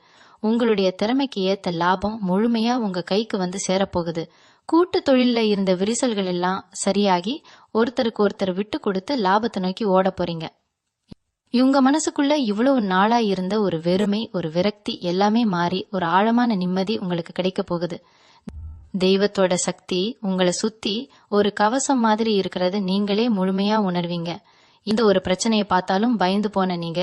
உங்களுடைய திறமைக்கு ஏத்த லாபம் முழுமையா உங்க கைக்கு வந்து சேரப்போகுது. கூட்டு தொழில இருந்த விரிசல்கள் எல்லாம் சரியாகி ஒருத்தருக்கு ஒருத்தர் விட்டு கொடுத்து லாபத்தை நோக்கி ஓட போறீங்க. இவங்க மனசுக்குள்ள இவ்வளவு நாளா இருந்த ஒரு வெறுமை, ஒரு விரக்தி எல்லாமே மாறி ஒரு ஆழமான நிம்மதி உங்களுக்கு கிடைக்க போகுது. தெய்வத்தோட சக்தி உங்களை சுத்தி ஒரு கவசம் மாதிரி இருக்கிறது நீங்களே முழுமையா உணர்வீங்க. இந்த ஒரு பிரச்சனையை பார்த்தாலும் பயந்து போன நீங்க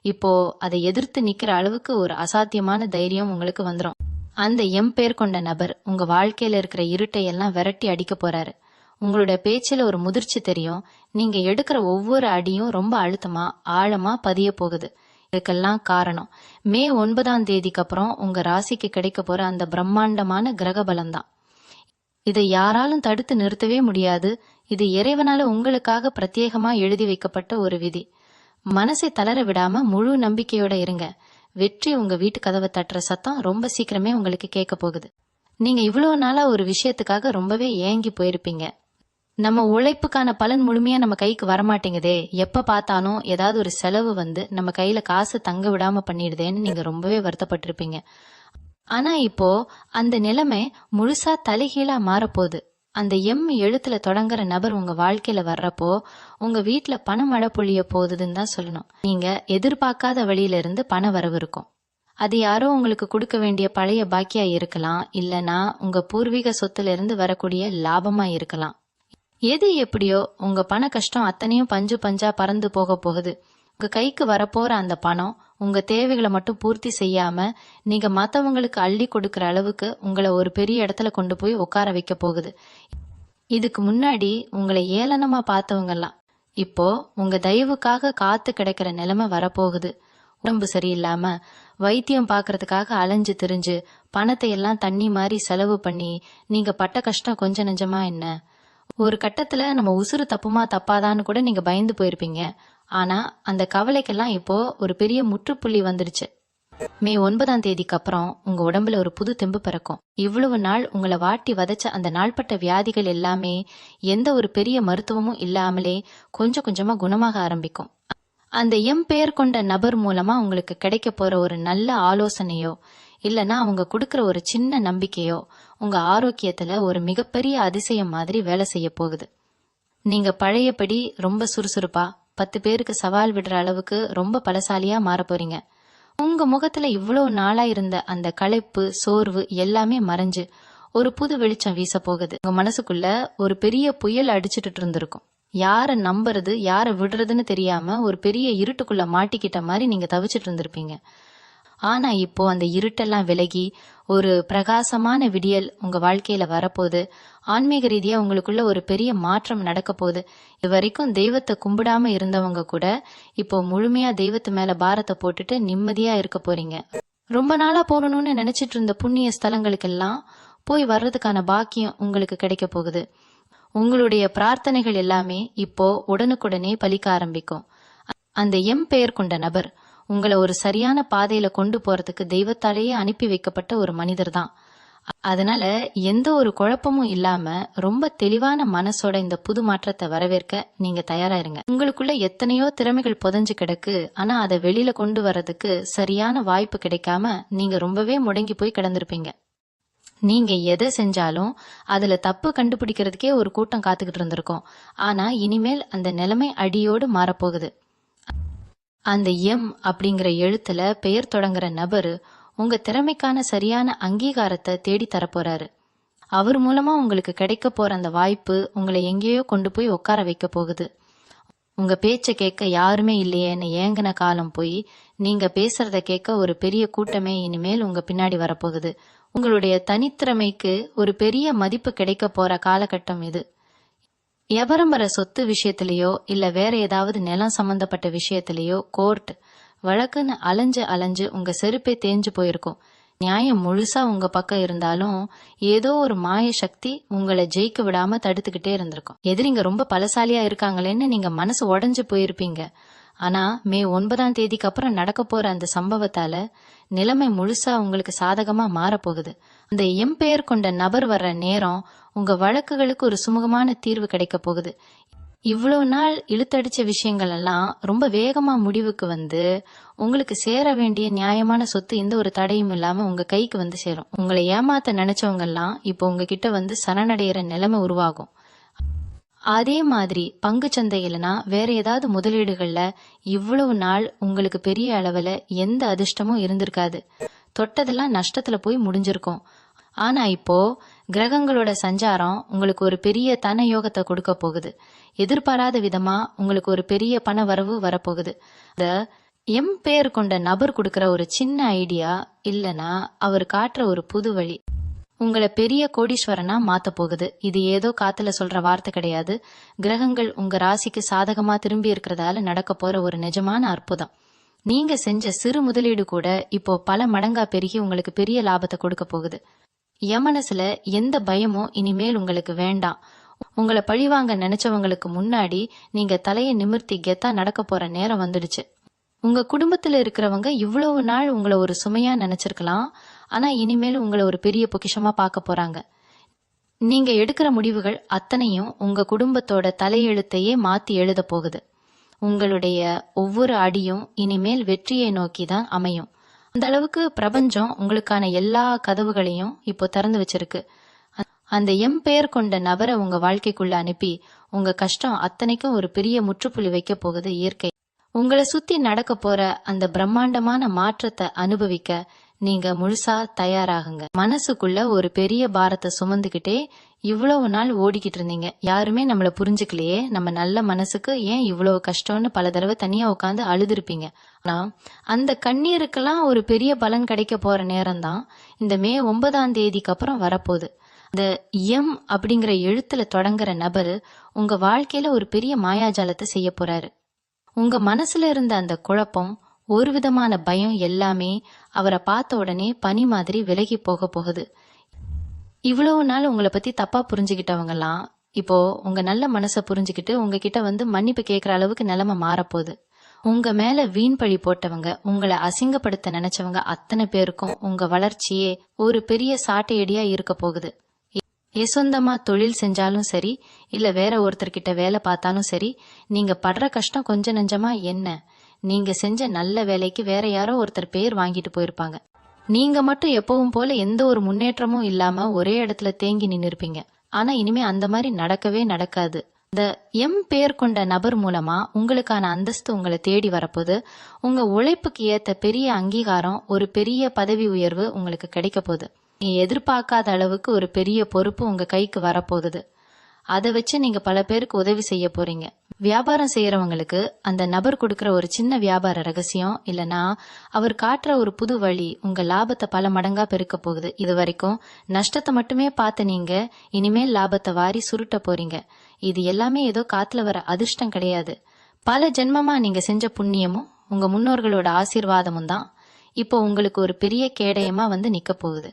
இப்போ அதை எதிர்த்து நிக்கிற அளவுக்கு ஒரு அசாத்தியமான தைரியம் உங்களுக்கு வந்துடும். அந்த பேர் கொண்ட நபர் உங்க வாழ்க்கையில இருக்கிற இருட்டை எல்லாம் விரட்டி அடிக்க போறாரு. உங்களோட பேச்சில ஒரு முதிர்ச்சி தெரியும். நீங்க எடுக்கிற ஒவ்வொரு அடியும் ரொம்ப அழுத்தமா ஆழமா பதிய போகுது. இதுக்கெல்லாம் காரணம் மே 9ஆம் தேதிக்கு அப்புறம் உங்க ராசிக்கு கிடைக்க போற அந்த பிரம்மாண்டமான கிரக பலம்தான். இதை யாராலும் தடுத்து நிறுத்தவே முடியாது. இது இறைவனால உங்களுக்காக பிரத்யேகமா எழுதி வைக்கப்பட்ட ஒரு விதி. மனசை தளர விடாம முழு நம்பிக்கையோட இருங்க. வெற்றி உங்க வீட்டு கதவை தட்டுற சத்தம் ரொம்ப சீக்கிரமே உங்களுக்கு கேட்க போகுது. நீங்க இவ்வளவு நாளா ஒரு விஷயத்துக்காக ரொம்பவே ஏங்கி போயிருப்பீங்க. நம்ம உழைப்புக்கான பலன் முழுமையா நம்ம கைக்கு வரமாட்டேங்குதே, எப்ப பார்த்தாலும் ஏதாவது ஒரு செலவு வந்து நம்ம கையில காசு தங்க விடாம பண்ணிடுதேன்னு நீங்க ரொம்பவே வருத்தப்பட்டிருப்பீங்க. ஆனா இப்போ அந்த நிலைமை முழுசா தலைகீழா மாறப்போகுது. அந்த எழுத்துல தொடங்குற நபர் உங்க வாழ்க்கையில வர்றப்போ உங்க வீட்டுல பண மழை பொழிய போகுதுன்னு தான் சொல்லணும். நீங்க எதிர்பார்க்காத வழியில இருந்து பண வரவு இருக்கும். அது யாரோ உங்களுக்கு கொடுக்க வேண்டிய பழைய பாக்கியா இருக்கலாம், இல்லனா உங்க பூர்வீக சொத்துல இருந்து வரக்கூடிய லாபமா இருக்கலாம். எது எப்படியோ உங்க பண கஷ்டம் அத்தனையும் பஞ்சு பஞ்சா பறந்து போக போகுது. உங்க கைக்கு வரப்போற அந்த பணம் உங்க தேவைகளை மட்டும் பூர்த்தி செய்யாம நீங்க மத்தவங்களுக்கு அள்ளி கொடுக்கற அளவுக்கு உங்களை ஒரு பெரிய இடத்துல கொண்டு போய் உட்கார வைக்க போகுது. இதுக்கு முன்னாடி உங்களை ஏளனமா பார்த்தவங்கெல்லாம் இப்போ உங்க தயவுக்காக காத்து கிடைக்கிற நிலைமை வரப்போகுது. உடம்பு சரியில்லாம வைத்தியம் பார்க்கறதுக்காக அலைஞ்சு திரிஞ்சு பணத்தை எல்லாம் தண்ணி மாதிரி செலவு பண்ணி நீங்க பட்ட கஷ்டம் கொஞ்சம் நெஞ்சமா என்ன? ஒரு கட்டத்துல நம்ம உசுறு தப்புமா தப்பாதான்னு கூட நீங்க பயந்து போயிருப்பீங்க. ஆனா அந்த கவலைக்கெல்லாம் இப்போ ஒரு பெரிய முற்றுப்புள்ளி வந்துடுச்சு. மே 9ஆம் தேதிக்கு அப்புறம் உங்க உடம்புல ஒரு புது தெம்பு பிறக்கும். இவ்வளவு நாள் உங்களை வாட்டி வதைச்ச அந்த நாள்பட்ட வியாதிகள் எல்லாமே எந்த ஒரு பெரிய மருத்துவமும் இல்லாமலே கொஞ்சம் கொஞ்சமா குணமாக ஆரம்பிக்கும். அந்த பெயர் கொண்ட நபர் மூலமா உங்களுக்கு கிடைக்க போற ஒரு நல்ல ஆலோசனையோ இல்லனா அவங்க கொடுக்கற ஒரு சின்ன நம்பிக்கையோ உங்க ஆரோக்கியத்துல ஒரு மிகப்பெரிய அதிசயம் மாதிரி வேலை செய்ய போகுது. நீங்க பழையபடி ரொம்ப சுறுசுறுப்பா 10 பேருக்கு சவால் விடுற அளவுக்கு ரொம்ப பலசாலியா மாற போறீங்க. உங்க முகத்துல இவ்வளவு நாளா இருந்த அந்த களைப்பு சோர்வு எல்லாமே மறைஞ்சு ஒரு புது வெளிச்சம் வீச போகுது. உங்க மனசுக்குள்ள ஒரு பெரிய புயல் அடிச்சுட்டு இருந்திருக்கும். யார நம்புறது யார விடுறதுன்னு தெரியாம ஒரு பெரிய இருட்டுக்குள்ள மாட்டிக்கிட்ட மாதிரி நீங்க தவிச்சிட்டு இருந்திருப்பீங்க. ஆனா இப்போ அந்த இருட்டெல்லாம் விலகி ஒரு பிரகாசமான விடியல் உங்க வாழ்க்கையில வரப்போகுது. ஆன்மீக ரீதியா உங்களுக்குள்ள ஒரு பெரிய மாற்றம் நடக்க போகுது. இது வரைக்கும் தெய்வத்தை கும்பிடாம இருந்தவங்க கூட இப்போ முழுமையா தெய்வத்து மேல பாரத்தை போட்டுட்டு நிம்மதியா இருக்க போறீங்க. ரொம்ப நாளா போகணும்னு நினைச்சிட்டு இருந்த புண்ணிய ஸ்தலங்களுக்கெல்லாம் போய் வர்றதுக்கான பாக்கியம் உங்களுக்கு கிடைக்க போகுது. உங்களுடைய பிரார்த்தனைகள் எல்லாமே இப்போ உடனுக்குடனே பலிக்க ஆரம்பிக்கும். அந்த பெயர் கொண்ட நபர் உங்களை ஒரு சரியான பாதையில கொண்டு போறதுக்கு தெய்வத்தாலேயே அனுப்பி வைக்கப்பட்ட ஒரு மனிதர் தான். அதனால எந்த ஒரு குழப்பமும் இல்லாம ரொம்ப தெளிவான மனசோட இந்த புது மாற்றத்தை வரவேற்க நீங்க தயாராயிருங்க. உங்களுக்குள்ள எத்தனையோ திறமைகள் புதைஞ்சு கிடக்கு. ஆனா அதை வெளியில கொண்டு வர்றதுக்கு சரியான வாய்ப்பு கிடைக்காம நீங்க ரொம்பவே முடங்கி போய் கிடந்திருப்பீங்க. நீங்க எதை செஞ்சாலும் அதுல தப்பு கண்டுபிடிக்கிறதுக்கே ஒரு கூட்டம் காத்துக்கிட்டு இருந்திருக்கும். ஆனா இனிமேல் அந்த நிலைமை அடியோடு மாறப்போகுது. அந்த அப்படிங்கிற எழுத்துல பெயர் தொடங்குற நபரு உங்க திறமைக்கான சரியான அங்கீகாரத்தை தேடி தரப்போறாரு. அவர் மூலமா உங்களுக்கு கிடைக்க போற அந்த வாய்ப்பு உங்களை எங்கேயோ கொண்டு போய் உட்கார வைக்க போகுது. உங்க பேச்ச கேட்க யாருமே இல்லையேன்னு ஏங்கின காலம் போய் நீங்க பேசுறத கேட்க ஒரு பெரிய கூட்டமே இனிமேல் உங்க பின்னாடி வரப்போகுது. உங்களுடைய தனித்திறமைக்கு ஒரு பெரிய மதிப்பு கிடைக்க போற காலகட்டம் இது. எபரம்பர சொத்து விஷயத்திலேயோ இல்ல வேற ஏதாவது நிலம் சம்பந்தப்பட்ட விஷயத்திலேயோ கோர்ட் வழக்குன்னு அலைஞ்சு உங்க செருப்பே தேஞ்சு போயிருக்கும். நியாயம் முழுசா உங்க பக்கம் இருந்தாலும் ஏதோ ஒரு மாய சக்தி உங்களை ஜெயிக்க விடாம தடுத்துக்கிட்டே இருந்திருக்கும். எதிரிங்க ரொம்ப பலசாலியா இருக்காங்களேன்னு நீங்க மனசு உடைஞ்சு போயிருப்பீங்க. ஆனா மே 9ஆம் தேதிக்கு அப்புறம் நடக்க போற அந்த சம்பவத்தால நிலைமை முழுசா உங்களுக்கு சாதகமா மாறப்போகுது. அந்த பெயர் கொண்ட நபர் வர்ற நேரம் உங்க வழக்குகளுக்கு ஒரு சுமூகமான தீர்வு கிடைக்க போகுது. இவ்வளவு நாள் இழுத்தடிச்ச விஷயங்கள் எல்லாம் ரொம்ப வேகமா முடிவுக்கு வந்து உங்களுக்கு சேர வேண்டிய நியாயமான சொத்து எந்த ஒரு தடையும் இல்லாம உங்க கைக்கு வந்து சேரும். உங்களை ஏமாத்த நினைச்சவங்க எல்லாம் இப்போ உங்ககிட்ட வந்து சரணடைகிற நிலைமை உருவாகும். அதே மாதிரி பங்கு சந்தையிலனா வேற ஏதாவது முதலீடுகள்ல இவ்வளவு நாள் உங்களுக்கு பெரிய அளவுல எந்த அதிர்ஷ்டமும் இருந்திருக்காது. தொட்டதெல்லாம் நஷ்டத்துல போய் முடிஞ்சிருக்கும். ஆனா இப்போ கிரகங்களோட சஞ்சாரம் உங்களுக்கு ஒரு பெரிய தன யோகத்தை கொடுக்க போகுது. எதிர்பாராத விதமா உங்களுக்கு ஒரு பெரிய பண வரவு வரப்போகுது. இந்த பெயர் கொண்ட நபர் கொடுக்கற ஒரு சின்ன ஐடியா இல்லனா அவர் காட்டுற ஒரு புது வழி உங்களை பெரிய கோடீஸ்வரனா மாத்த போகுது. இது ஏதோ காத்துல சொல்ற வார்த்தை கிடையாது. கிரகங்கள் உங்க ராசிக்கு சாதகமா திரும்பி இருக்கிறதால நடக்க போற ஒரு நிஜமான அற்புதம். நீங்க செஞ்ச சிறு முதலீடு கூட இப்போ பல மடங்கா பெருகி உங்களுக்கு பெரிய லாபத்தை கொடுக்க போகுது. மனசுல எந்த பயமும் இனிமேல் உங்களுக்கு வேண்டாம். உங்களை பழிவாங்க நினைச்சவங்களுக்கு முன்னாடி நீங்க தலையை நிமிர்த்தி கெத்தா நடக்க போற நேரம் வந்துடுச்சு. உங்க குடும்பத்துல இருக்கிறவங்க இவ்வளவு நாள் உங்களை ஒரு சுமையா நினைச்சிருக்கலாம். ஆனா இனிமேல் உங்களை ஒரு பெரிய பொக்கிஷமா பார்க்க போறாங்க. நீங்க எடுக்கிற முடிவுகள் அத்தனையும் உங்க குடும்பத்தோட தலையெழுத்தையே மாத்தி எழுத போகுது. உங்களுடைய ஒவ்வொரு அடியும் இனிமேல் வெற்றியை நோக்கி தான் அமையும். அந்த அளவுக்கு பிரபஞ்சம் உங்களுக்கான எல்லா கதவுகளையும் இப்போ திறந்து வச்சிருக்கு. அந்த பெயர் கொண்ட நபரை உங்க வாழ்க்கைக்குள்ள அனுப்பி உங்க கஷ்டம் அத்தனைக்கும் ஒரு பெரிய முற்றுப்புள்ளி வைக்க போகுது இயற்கை. உங்களை சுத்தி நடக்க போற அந்த பிரம்மாண்டமான மாற்றத்தை அனுபவிக்க நீங்க முழுசா தயாராகுங்க. மனசுக்குள்ள ஒரு பெரிய பாரத்தை சுமந்துகிட்டே இவ்வளவு நாள் ஓடிக்கிட்டு இருந்தீங்க. யாருமே நம்மள புரிஞ்சுக்கலையே, நம்ம நல்ல மனசுக்கு ஏன் இவ்வளவு கஷ்டம்னு பல தடவை தனியா உட்காந்து அழுதுருப்பீங்க. ஆனா அந்த கண்ணீருக்கெல்லாம் ஒரு பெரிய பலன் கிடைக்க போற நேரம் தான் இந்த மே 9ஆம் தேதிக்கு அப்புறம் வரப்போகுது. இந்த அப்படிங்கிற எழுத்துல தொடங்குற நபரு உங்க வாழ்க்கையில ஒரு பெரிய மாயாஜாலத்தை செய்ய போறாரு. உங்க மனசுல இருந்த அந்த குழப்பம் ஒரு விதமான பயம் எல்லாமே அவரை பார்த்த உடனே பனி மாதிரி விலகி போக போகுது. இவ்வளவு நாள் உங்களை பத்தி தப்பா புரிஞ்சுக்கிட்டவங்கலாம் இப்போ உங்க நல்ல மனசை புரிஞ்சுக்கிட்டு உங்ககிட்ட வந்து மன்னிப்பு கேட்கற அளவுக்கு நிலைமை மாறப்போகுது. உங்க மேல வீண் பழி போட்டவங்க, உங்களை அசிங்கப்படுத்த நினைச்சவங்க அத்தனை பேருக்கும் உங்க வளர்ச்சியே ஒரு பெரிய சாட்டையடியா இருக்க போகுது. சொந்தமா தொழில் செஞ்சாலும் சரி, இல்ல வேற ஒருத்தர்கிட்ட வேலை பார்த்தாலும் சரி, நீங்க படுற கஷ்டம் கொஞ்ச நெஞ்சமா என்ன? நீங்க செஞ்ச நல்ல வேலைக்கு வேற யாரோ ஒருத்தர் பேர் வாங்கிட்டு போயிருப்பாங்க. நீங்க மட்டும் எப்பவும் போல எந்த ஒரு முன்னேற்றமும் இல்லாம ஒரே இடத்துல தேங்கி நின்னு இருப்பீங்க. ஆனா இனிமே அந்த மாதிரி நடக்கவே நடக்காது. இந்த பேர் கொண்ட நபர் மூலமா உங்களுக்கான அந்தஸ்து உங்களை தேடி வரப்போது. உங்க உழைப்புக்கு ஏத்த பெரிய அங்கீகாரம், ஒரு பெரிய பதவி உயர்வு உங்களுக்கு கிடைக்க போகுது. நீ எதிர்பார்க்காத அளவுக்கு ஒரு பெரிய பொறுப்பு உங்க கைக்கு வரப்போகுது. அதை வச்சு நீங்க பல பேருக்கு உதவி செய்ய போறீங்க. வியாபாரம் செய்யறவங்களுக்கு அந்த நபர் கொடுக்கற ஒரு சின்ன வியாபார ரகசியம் இல்லனா அவர் காட்டுற ஒரு புது வழி உங்க லாபத்தை பல மடங்கா பெருக்க போகுது. இது வரைக்கும் நஷ்டத்தை மட்டுமே பார்த்த நீங்க இனிமேல் லாபத்தை வாரி சுருட்ட போறீங்க. இது எல்லாமே ஏதோ காத்துல வர அதிர்ஷ்டம் கிடையாது. பல ஜென்மமா நீங்க செஞ்ச புண்ணியமும் உங்க முன்னோர்களோட ஆசீர்வாதமும் தான் இப்போ உங்களுக்கு ஒரு பெரிய கேடயமா வந்து நிக்க போகுது.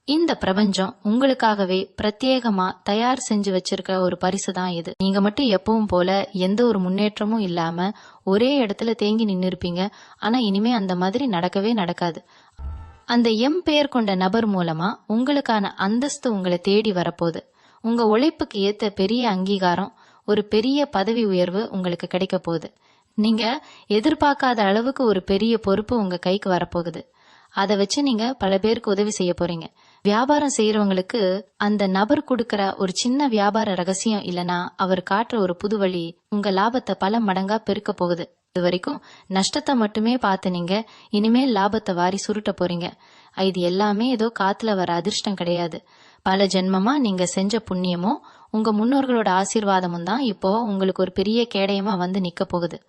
இந்த பிரபஞ்சம் உங்களுக்காகவே பிரத்யேகமா தயார் செஞ்சு வச்சிருக்க ஒரு பரிசு தான் இது. நீங்க மட்டும் எப்பவும் போல எந்த ஒரு முன்னேற்றமும் இல்லாம ஒரே இடத்துல தேங்கி நின்னு இருப்பீங்க. ஆனா இனிமே அந்த மாதிரி நடக்கவே நடக்காது. அந்த பெயர் கொண்ட நபர் மூலமா உங்களுக்கான அந்தஸ்து உங்களை தேடி வரப்போகுது. உங்க உழைப்புக்கு ஏத்த பெரிய அங்கீகாரம், ஒரு பெரிய பதவி உயர்வு உங்களுக்கு கிடைக்க போகுது. நீங்க எதிர்பார்க்காத அளவுக்கு ஒரு பெரிய பொறுப்பு உங்க கைக்கு வரப்போகுது. அதை வச்சு நீங்க பல பேருக்கு உதவி செய்ய போறீங்க. வியாபாரம் செய்யறவங்களுக்கு அந்த நபர் கொடுக்கற ஒரு சின்ன வியாபார ரகசியம் இல்லனா அவர் காட்டுற ஒரு புது வழி உங்க லாபத்தை பல மடங்கா பெருக்க போகுது. இது வரைக்கும் நஷ்டத்தை மட்டுமே பார்த்து நீங்க இனிமேல் லாபத்தை வாரி சுருட்ட போறீங்க. இது எல்லாமே ஏதோ காத்துல வர அதிர்ஷ்டம் கிடையாது. பல ஜென்மமா நீங்க செஞ்ச புண்ணியமும் உங்க முன்னோர்களோட ஆசீர்வாதமும் தான் இப்போ உங்களுக்கு ஒரு பெரிய கேடயமா வந்து நிக்க போகுது.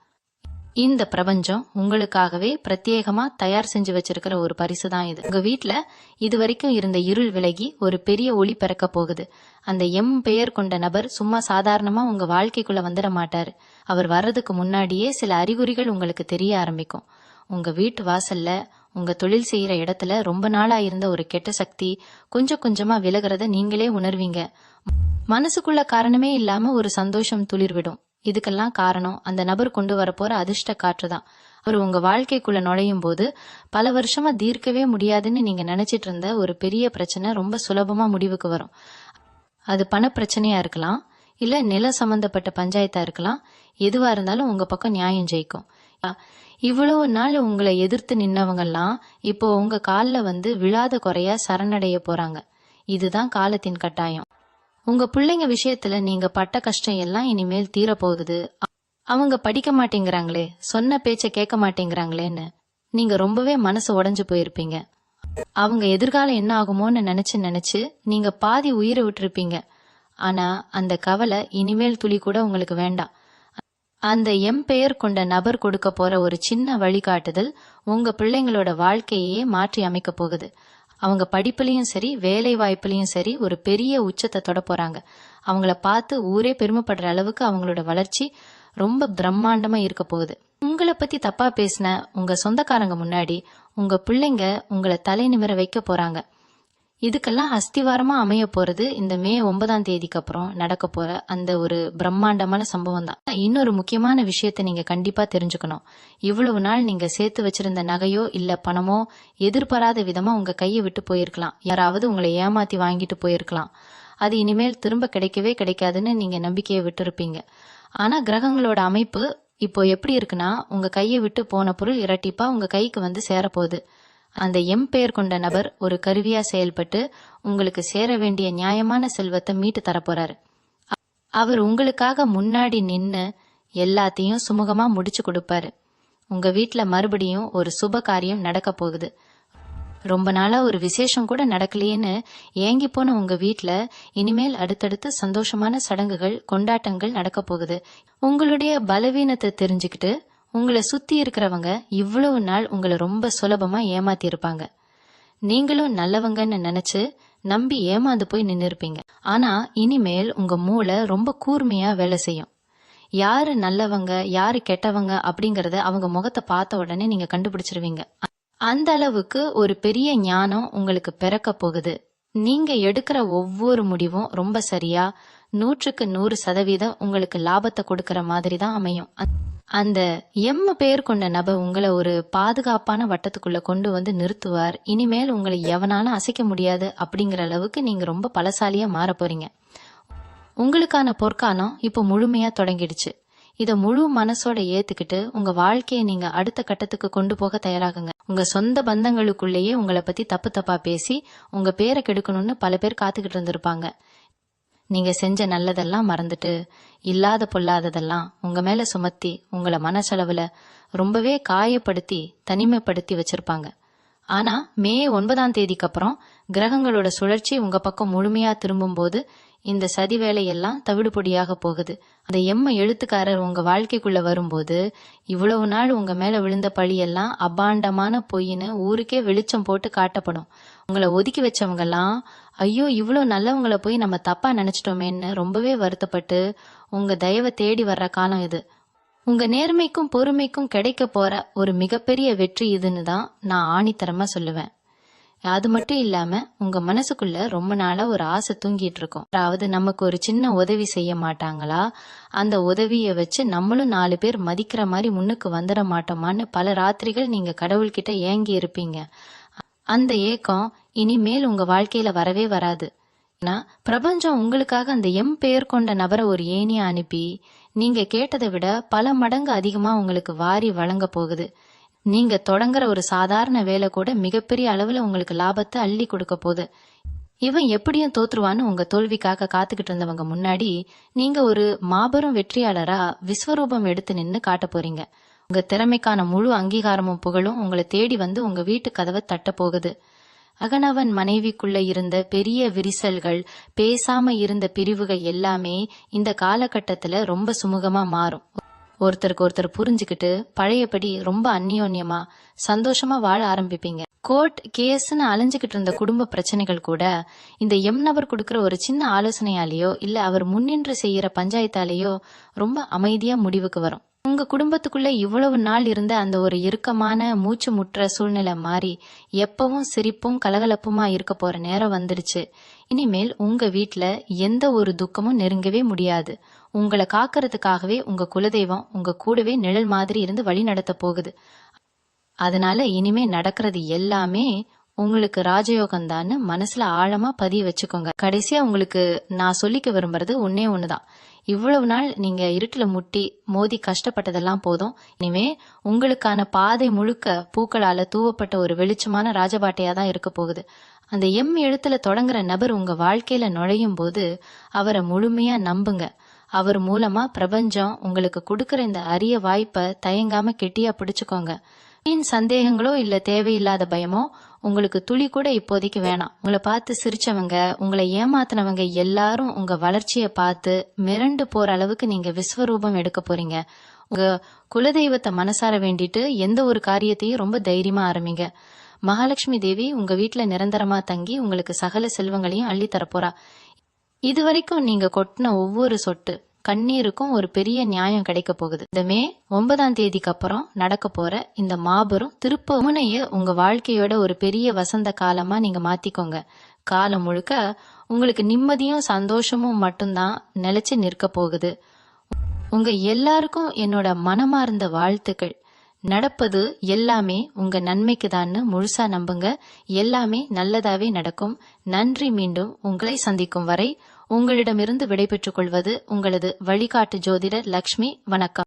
இந்த பிரபஞ்சம் உங்களுக்காகவே பிரத்யேகமா தயார் செஞ்சு வச்சிருக்கிற ஒரு பரிசு தான் இது. உங்க வீட்டுல இது வரைக்கும் இருந்த இருள் விலகி ஒரு பெரிய ஒளி பிறக்க போகுது. அந்த பெயர் கொண்ட நபர் சும்மா சாதாரணமா உங்க வாழ்க்கைக்குள்ள வந்துட மாட்டாரு. அவர் வர்றதுக்கு முன்னாடியே சில அறிகுறிகள் உங்களுக்கு தெரிய ஆரம்பிக்கும். உங்க வீட்டு வாசல்ல, உங்க தொழில் செய்யற இடத்துல ரொம்ப நாளா இருந்த ஒரு கெட்ட சக்தி கொஞ்சம் கொஞ்சமா விலகிறத நீங்களே உணர்வீங்க. மனசுக்குள்ள காரணமே இல்லாம ஒரு சந்தோஷம் துளிர்விடும். இதுக்கெல்லாம் காரணம் அந்த நபர் கொண்டு வரப்போற அதிர்ஷ்ட காற்று தான். அவர் உங்க வாழ்க்கைக்குள்ள நுழையும் போது பல வருஷமா தீர்க்கவே முடியாதுன்னு நீங்க நினைச்சிட்டு இருந்த ஒரு பெரிய பிரச்சனை ரொம்ப சுலபமா முடிவுக்கு வரும். அது பண பிரச்சனையா இருக்கலாம், இல்ல நில சம்பந்தப்பட்ட பஞ்சாயத்தா இருக்கலாம். எதுவா இருந்தாலும் உங்க பக்கம் நியாயம் ஜெயிக்கும். இவ்வளவு நாள் உங்களை எதிர்த்து நின்னவங்கெல்லாம் இப்போ உங்க கால்ல வந்து விழாத குறையா சரணடைய போறாங்க. இதுதான் காலத்தின் கட்டாயம். உங்க பிள்ளைங்க விஷயத்துல நீங்க பட்ட கஷ்டம் எல்லாம் இனிமேல் தீரப்போகுது. அவங்க படிக்க மாட்டேங்கிறாங்களே, சொன்ன பேச்ச கேட்க மாட்டேங்கிறாங்களேன்னு நீங்க ரொம்பவே மனசு உடைஞ்சு போயிருப்பீங்க. அவங்க எதிர்காலம் என்ன ஆகுமோன்னு நினைச்சு நீங்க பாதி உயிரை விட்டுருப்பீங்க. ஆனா அந்த கவலை இனிமேல் துளி கூட உங்களுக்கு வேண்டாம். அந்த பெயர் கொண்ட நபர் கொடுக்க போற ஒரு சின்ன வழிகாட்டுதல் உங்க பிள்ளைங்களோட வாழ்க்கையே மாற்றி அமைக்க போகுது. அவங்க படிப்புலயும் சரி, வேலை வாய்ப்புலயும் சரி ஒரு பெரிய உச்சத்தை தொட போறாங்க. அவங்கள பார்த்து ஊரே பெருமைப்படுற அளவுக்கு அவங்களோட வளர்ச்சி ரொம்ப பிரம்மாண்டமா இருக்க போகுது. உங்களை பத்தி தப்பா பேசின உங்க சொந்தக்காரங்க முன்னாடி உங்க பிள்ளைங்க உங்களை தலை நிமிர வைக்க போறாங்க. இதுக்கெல்லாம் அஸ்திவாரமா அமைய போறது இந்த மே 9 அப்புறம் நடக்க போற அந்த ஒரு பிரம்மாண்டமான சம்பவம் தான். இன்னொரு முக்கியமான விஷயத்த நீங்க கண்டிப்பா தெரிஞ்சுக்கணும். இவ்வளவு நாள் நீங்க சேர்த்து வச்சிருந்த நகையோ இல்ல பணமோ எதிர்பாராத விதமா உங்க கையை விட்டு போயிருக்கலாம். யாராவது உங்களை ஏமாத்தி வாங்கிட்டு போயிருக்கலாம். அது இனிமேல் திரும்ப கிடைக்கவே கிடைக்காதுன்னு நீங்க நம்பிக்கையை விட்டு இருப்பீங்க. ஆனா கிரகங்களோட அமைப்பு இப்போ எப்படி இருக்குன்னா, உங்க கையை விட்டு போன பொருள் இரட்டிப்பா உங்க கைக்கு வந்து சேரப்போகுது. அந்த பெயர் கொண்ட நபர் ஒரு கருவியா செயல்பட்டு உங்களுக்கு சேர வேண்டிய நியாயமான செல்வத்தை மீட்டு தரப்போறாரு. அவர் உங்களுக்காக முன்னாடி நின்னு எல்லாத்தையும் சுமூகமா முடிச்சு கொடுப்பாரு. உங்க வீட்டுல மறுபடியும் ஒரு சுப காரியம் நடக்க போகுது. ரொம்ப நாளா ஒரு விசேஷம் கூட நடக்கலையேன்னு ஏங்கி போன உங்க வீட்டுல இனிமேல் அடுத்தடுத்து சந்தோஷமான சடங்குகள், கொண்டாட்டங்கள் நடக்க போகுது. உங்களுடைய பலவீனத்தை தெரிஞ்சுக்கிட்டு உங்களை சுத்தி இருக்கிறவங்க இவ்வளவு நாள் உங்களை ரொம்ப சுலபமா ஏமாத்தி இருப்பாங்க. நீங்களும் நல்லவங்கன்னு நினைச்சு நம்பி ஏமாந்து போய் நின்னு இருப்பீங்க. ஆனா இனிமேல் உங்க மூளை ரொம்ப கூர்மையா வேலை செய்யும். யாரு நல்லவங்க யாரு கெட்டவங்க அப்படிங்கறத அவங்க முகத்தை பார்த்த உடனே நீங்க கண்டுபிடிச்சிருவீங்க. அந்த அளவுக்கு ஒரு பெரிய ஞானம் உங்களுக்கு பிறக்க போகுது. நீங்க எடுக்கிற ஒவ்வொரு முடிவும் ரொம்ப சரியா 100% உங்களுக்கு லாபத்தை கொடுக்கற மாதிரி தான் அமையும். அந்த பெயர் கொண்ட நபர் உங்களை ஒரு பாதுகாப்பான வட்டத்துக்குள்ள கொண்டு வந்து நிறுத்துவார். இனிமேல் உங்களை எவனாலும் அசைக்க முடியாது அப்படிங்கிற அளவுக்கு நீங்க ரொம்ப பலசாலியா மாற போறீங்க. உங்களுக்கான பொற்காலம் இப்ப முழுமையா தொடங்கிடுச்சு. இத முழு மனசோட ஏத்துக்கிட்டு உங்க வாழ்க்கையை நீங்க அடுத்த கட்டத்துக்கு கொண்டு போக தயாராகுங்க. உங்க சொந்த பந்தங்களுக்குள்ளேயே உங்களை பத்தி தப்பு தப்பா பேசி உங்க பேரை கெடுக்கணும்னு பல பேர் காத்துக்கிட்டு இருந்திருப்பாங்க. நீங்க செஞ்ச நல்லதெல்லாம் மறந்துட்டு இல்லாத பொல்லாததெல்லாம் உங்க மேல சுமத்தி உங்களை மனசளவுல ரொம்பவே காயப்படுத்தி தனிமைப்படுத்தி வச்சிருப்பாங்க. ஆனா மே 9 அப்புறம் கிரகங்களோட சுழற்சி உங்க பக்கம் முழுமையா திரும்பும் போது இந்த சதி வேலையெல்லாம் தவிடுபொடியாக போகுது. அந்த எழுத்துக்காரர் உங்க வாழ்க்கைக்குள்ள வரும்போது இவ்வளவு நாள் உங்க மேல விழுந்த பழியெல்லாம் அபாண்டமான பொய்ன்னு ஊருக்கே வெளிச்சம் போட்டு காட்டப்படும். உங்களை ஒதுக்கி வச்சவங்க எல்லாம் ஐயோ இவ்வளவு நல்லவங்களை போய் நம்ம தப்பா நினைச்சிட்டோமேன்னு ரொம்பவே வருத்தப்பட்டு உங்க தயவை தேடி வர்ற காலம் இது. உங்க நேர்மைக்கும் பொறுமைக்கும் கிடைக்க போற ஒரு மிகப்பெரிய வெற்றி இதுன்னு தான் நான் ஆணித்தரமா சொல்லுவேன். அது மட்டும் இல்லாம உங்க மனசுக்குள்ள ரொம்ப நாளா ஒரு ஆசை தூங்கிட்டு இருக்கும். அதாவது நமக்கு ஒரு சின்ன உதவி செய்ய மாட்டாங்களா, அந்த உதவிய வச்சு நம்மளும் 4 பேர் மதிக்கிற மாதிரி முன்னுக்கு வந்துட மாட்டோமான்னு பல ராத்திரிகள் நீங்க கடவுள்கிட்ட ஏங்கி இருப்பீங்க. அந்த ஏக்கம் இனிமேல் உங்க வாழ்க்கையில வரவே வராது. ஏன்னா பிரபஞ்சம் உங்களுக்காக அந்த பெயர் கொண்ட நபரை ஒரு ஏணியா அனுப்பி நீங்க கேட்டதை விட பல மடங்கு அதிகமா உங்களுக்கு வாரி வழங்க போகுது. நீங்க தொடங்குற ஒரு சாதாரண வேலை கூட மிகப்பெரிய அளவுல உங்களுக்கு லாபத்தை அள்ளி கொடுக்க போகுது. இவன் எப்படியும் தோத்துருவான்னு உங்க தோல்விக்காக காத்துக்கிட்டு இருந்தவங்க முன்னாடி நீங்க ஒரு மாபெரும் வெற்றியாளரா விஸ்வரூபம் எடுத்து நின்னு காட்ட போறீங்க. உங்க திறமைக்கான முழு அங்கீகாரமும் புகழும் உங்களை தேடி வந்து உங்க வீட்டு கதவை தட்ட போகுது. அகனவன் மனைவிக்குள்ள இருந்த பெரிய விரிசல்கள், பேசாம இருந்த பிரிவுகள் எல்லாமே இந்த காலகட்டத்துல ரொம்ப சுமூகமா மாறும். ஒருத்தருக்கு ஒருத்தர் புரிஞ்சுக்கிட்டு பழையபடி ரொம்ப அந்யோன்யமா சந்தோஷமா வாழ ஆரம்பிப்பீங்க. கோர்ட் கேஸ்ன்னு அலைஞ்சுக்கிட்டு இருந்த குடும்ப பிரச்சனைகள் கூட இந்த நபர் கொடுக்கிற ஒரு சின்ன ஆலோசனையாலேயோ இல்ல அவர் முன்னின்று செய்யற பஞ்சாயத்தாலேயோ ரொம்ப அமைதியா முடிவுக்கு வரும். உங்க குடும்பத்துக்குள்ள இவ்வளவு நாள் இருந்த அந்த ஒரு இறுக்கமான மூச்சு முற்ற சூழ்நிலை மாறி எப்பவும் சிரிப்பும் கலகலப்புமா இருக்க போற நேரம் வந்துடுச்சு. இனிமேல் உங்க வீட்டுல எந்த ஒரு துக்கமும் நெருங்கவே முடியாது. உங்களை காக்கிறதுக்காகவே உங்க குலதெய்வம் உங்க கூடவே நிழல் மாதிரி இருந்து வழி நடத்த போகுது. அதனால இனிமே நடக்கிறது எல்லாமே உங்களுக்கு ராஜயோகம்தான்னு மனசுல ஆழமா பதிய வச்சுக்கோங்க. கடைசியா உங்களுக்கு நான் சொல்லிக்க விரும்புறது ஒண்ணுதான். இவ்வளவு நாள் நீங்க இருட்டுல முட்டி மோதி கஷ்டப்பட்டதெல்லாம் போதும். இனிமே உங்களுக்கான பாதை முழுக்க பூக்களால தூவப்பட்ட ஒரு வெளிச்சமான ராஜபாட்டையா தான் இருக்க போகுது. அந்த எழுத்துல தொடங்குற நபர் உங்க வாழ்க்கையில நுழையும் போது அவரை முழுமையா நம்புங்க. அவர் மூலமா பிரபஞ்சம் உங்களுக்கு கொடுக்கற இந்த அரிய வாய்ப்பை தயங்காம கெட்டியா பிடிச்சுக்கோங்க. சந்தேகங்களோ இல்ல தேவையில்லாத பயமோ உங்களுக்கு துளி கூட இப்போதைக்கு வேணாம். உங்களை பார்த்து சிரிச்சவங்க, உங்களை ஏமாத்தினவங்க எல்லாரும் உங்க வளர்ச்சியை பார்த்து மிரண்டு போற அளவுக்கு நீங்க விஸ்வரூபம் எடுக்க போறீங்க. உங்க குலதெய்வத்தை மனசார வேண்டிட்டு எந்த ஒரு காரியத்தையும் ரொம்ப தைரியமா ஆரம்பிங்க. மகாலட்சுமி தேவி உங்க வீட்டுல நிரந்தரமா தங்கி உங்களுக்கு சகல செல்வங்களையும் அள்ளி தரப்போறா. இதுவரைக்கும் நீங்க கொட்டின ஒவ்வொரு சொட்டு கண்ணீருக்கும் ஒரு பெரிய நியாயம் கிடைக்க போகுது. இந்த மே 9 அப்புறம் நடக்க போற இந்த மாபெரும் திருப்ப முனைய உங்க வாழ்க்கையோட ஒரு பெரிய வசந்த காலமா நீங்க மாத்திக்கோங்க. காலம் முழுக்க உங்களுக்கு நிம்மதியும் சந்தோஷமும் மட்டும்தான் நிலைச்சு நிற்க போகுது. உங்க எல்லாருக்கும் என்னோட மனமார்ந்த வாழ்த்துக்கள். நடப்பது எல்லாமே உங்க நன்மைக்கு தான்னு முழுசா நம்புங்க. எல்லாமே நல்லதாவே நடக்கும். நன்றி. மீண்டும் உங்களை சந்திக்கும் வரை உங்களிடமிருந்து விடைபெற்றுக் கொள்வது உங்களது வழிகாட்டு ஜோதிடர் லக்ஷ்மி. வணக்கம்.